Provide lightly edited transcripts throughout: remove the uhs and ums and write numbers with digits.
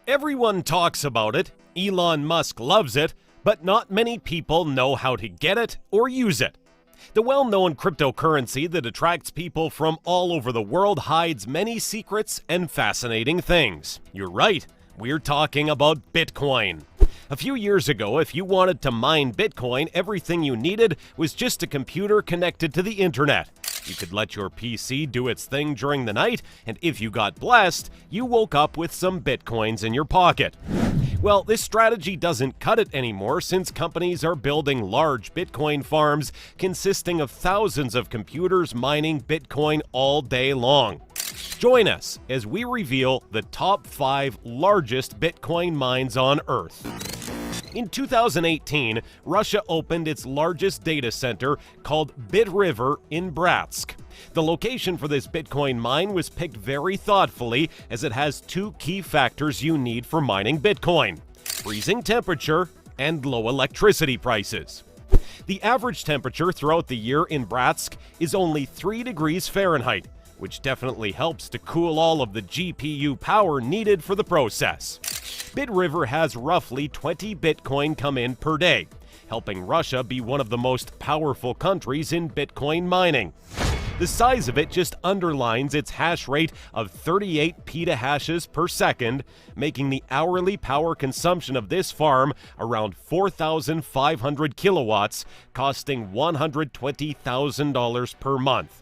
Everyone talks about it, Elon Musk loves it, but not many people know how to get it or use it. The well-known cryptocurrency that attracts people from all over the world hides many secrets and fascinating things. You're right, we're talking about Bitcoin. A few years ago, if you wanted to mine Bitcoin, everything you needed was just a computer connected to the internet. You could let your PC do its thing during the night, and if you got blessed, you woke up with some Bitcoins in your pocket. Well, this strategy doesn't cut it anymore since companies are building large Bitcoin farms consisting of thousands of computers mining Bitcoin all day long. Join us as we reveal the top 5 largest Bitcoin mines on Earth. In 2018, Russia opened its largest data center called BitRiver in Bratsk. The location for this Bitcoin mine was picked very thoughtfully as it has 2 key factors you need for mining Bitcoin: freezing temperature and low electricity prices. The average temperature throughout the year in Bratsk is only 3 degrees Fahrenheit, which definitely helps to cool all of the GPU power needed for the process. BitRiver has roughly 20 Bitcoin come in per day, helping Russia be one of the most powerful countries in Bitcoin mining. The size of it just underlines its hash rate of 38 petahashes per second, making the hourly power consumption of this farm around 4,500 kilowatts, costing $120,000 per month.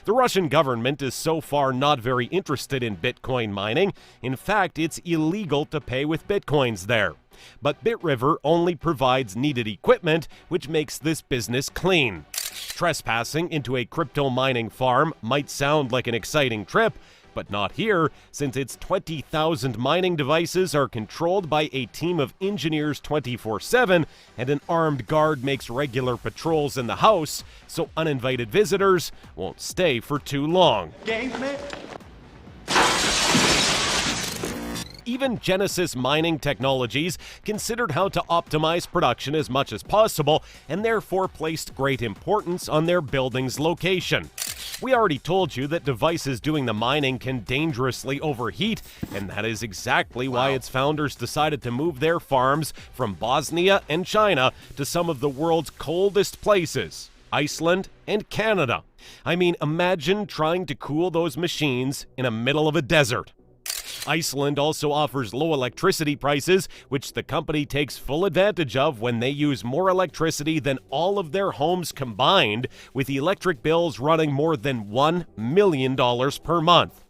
The Russian government is so far not very interested in Bitcoin mining. In fact, it's illegal to pay with Bitcoins there. But BitRiver only provides needed equipment, which makes this business clean. Trespassing into a crypto mining farm might sound like an exciting trip, but not here, since its 20,000 mining devices are controlled by a team of engineers 24/7, and an armed guard makes regular patrols in the house, so uninvited visitors won't stay for too long. Even Genesis Mining Technologies considered how to optimize production as much as possible, and therefore placed great importance on their building's location. We already told you that devices doing the mining can dangerously overheat, and that is exactly why its founders decided to move their farms from Bosnia and China to some of the world's coldest places, Iceland and Canada. I mean, imagine trying to cool those machines in the middle of a desert. Iceland also offers low electricity prices, which the company takes full advantage of when they use more electricity than all of their homes combined, with electric bills running more than $1 million per month.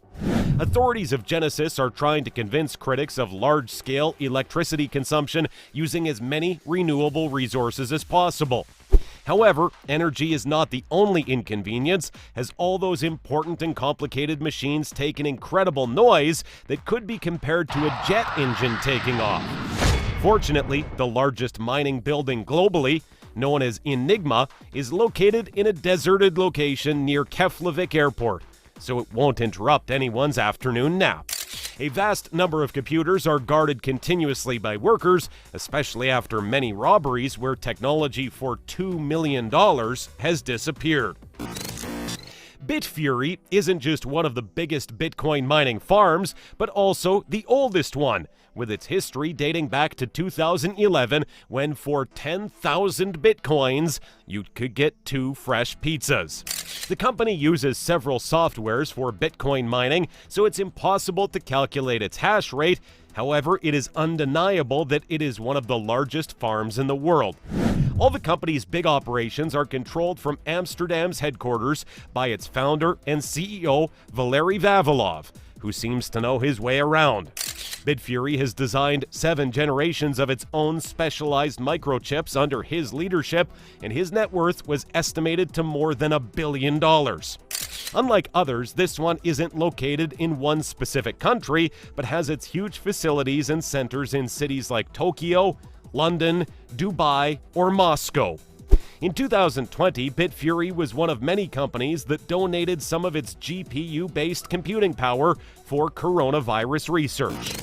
Authorities of Genesis are trying to convince critics of large-scale electricity consumption using as many renewable resources as possible. However, energy is not the only inconvenience, as all those important and complicated machines take an incredible noise that could be compared to a jet engine taking off. Fortunately, the largest mining building globally, known as Enigma, is located in a deserted location near Keflavik Airport, so it won't interrupt anyone's afternoon nap. A vast number of computers are guarded continuously by workers, especially after many robberies where technology for $2 million has disappeared. Bitfury isn't just one of the biggest Bitcoin mining farms, but also the oldest one, with its history dating back to 2011, when for 10,000 Bitcoins, you could get 2 fresh pizzas. The company uses several softwares for Bitcoin mining, so it's impossible to calculate its hash rate. However, it is undeniable that it is one of the largest farms in the world. All the company's big operations are controlled from Amsterdam's headquarters by its founder and CEO, Valery Vavilov, who seems to know his way around. Bitfury has designed 7 generations of its own specialized microchips under his leadership, and his net worth was estimated to more than $1 billion. Unlike others, this one isn't located in one specific country, but has its huge facilities and centers in cities like Tokyo, London, Dubai, or Moscow. In 2020, Bitfury was one of many companies that donated some of its GPU-based computing power for coronavirus research.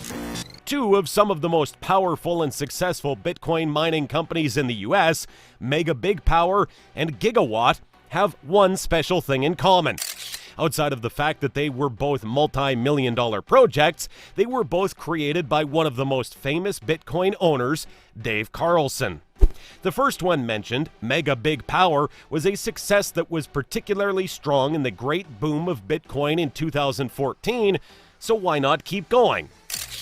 2 of some of the most powerful and successful Bitcoin mining companies in the US, Mega Big Power and Gigawatt, have one special thing in common. Outside of the fact that they were both multi-million-dollar projects, they were both created by one of the most famous Bitcoin owners, Dave Carlson. The first one mentioned, Mega Big Power, was a success that was particularly strong in the great boom of Bitcoin in 2014, so why not keep going?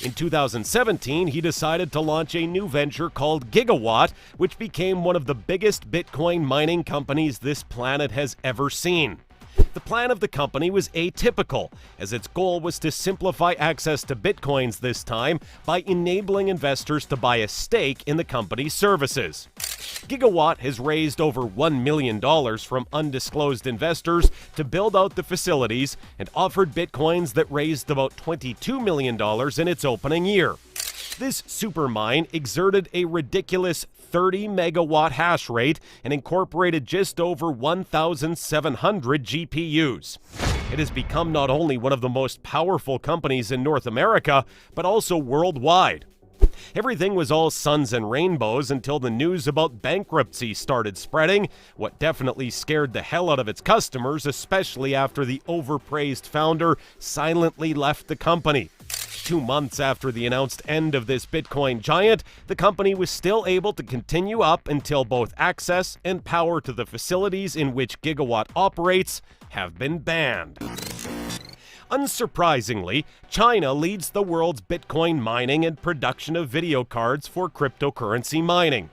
In 2017, he decided to launch a new venture called Gigawatt, which became one of the biggest Bitcoin mining companies this planet has ever seen. The plan of the company was atypical, as its goal was to simplify access to Bitcoins this time by enabling investors to buy a stake in the company's services. Gigawatt has raised over $1 million from undisclosed investors to build out the facilities and offered Bitcoins that raised about $22 million in its opening year. This supermine exerted a ridiculous 30 megawatt hash rate and incorporated just over 1,700 GPUs. It has become not only one of the most powerful companies in North America, but also worldwide. Everything was all suns and rainbows until the news about bankruptcy started spreading, what definitely scared the hell out of its customers, especially after the overpraised founder silently left the company. 2 months after the announced end of this Bitcoin giant, the company was still able to continue up until both access and power to the facilities in which Gigawatt operates have been banned. Unsurprisingly, China leads the world's Bitcoin mining and production of video cards for cryptocurrency mining.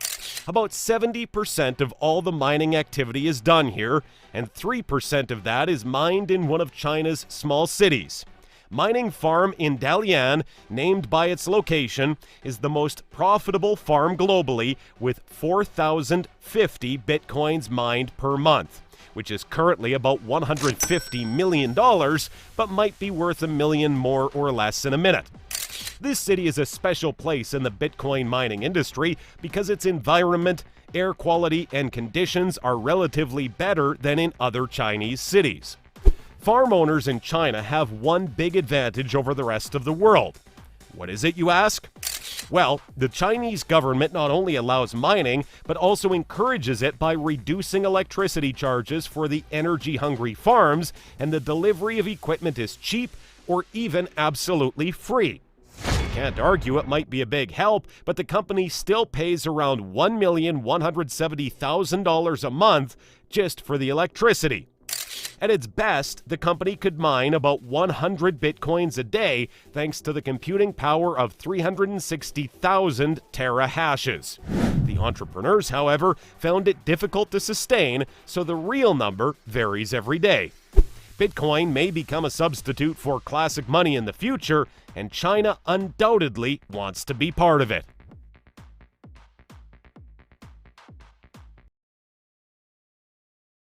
About 70% of all the mining activity is done here, and 3% of that is mined in one of China's small cities. Mining farm in Dalian, named by its location, is the most profitable farm globally with 4,050 Bitcoins mined per month, which is currently about $150 million, but might be worth $1 million more or less in a minute. This city is a special place in the Bitcoin mining industry because its environment, air quality, and conditions are relatively better than in other Chinese cities. Farm owners in China have one big advantage over the rest of the world. What is it, you ask? Well, the Chinese government not only allows mining, but also encourages it by reducing electricity charges for the energy-hungry farms, and the delivery of equipment is cheap or even absolutely free. You can't argue it might be a big help, but the company still pays around $1,170,000 a month just for the electricity. At its best, the company could mine about 100 Bitcoins a day thanks to the computing power of 360,000 terahashes. The entrepreneurs, however, found it difficult to sustain, so the real number varies every day. Bitcoin may become a substitute for classic money in the future, and China undoubtedly wants to be part of it.